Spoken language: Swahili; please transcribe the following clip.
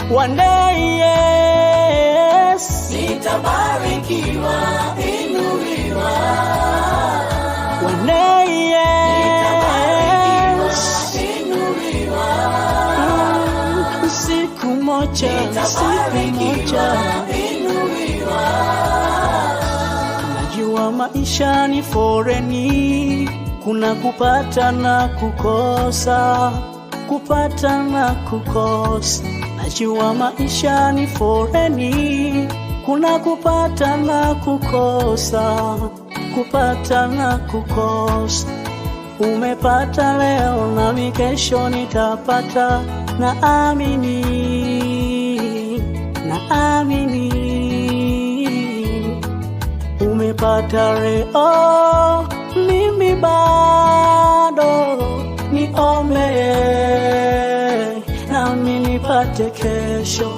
One day, yes, nitabarikiwa, inuliwa. One day, yes, inuliwa. Siku moja, inuliwa. Najua maisha ni foreni, kuna kupata na kukosa, kupata na kukosa. Najua maisha ni foreni, kuna kupata na kukosa, kupata na kukosa. Umepata leo na kesho nitapata, naamini, naamini. Umepata leo, mimi bado niombe nami nipate kesho.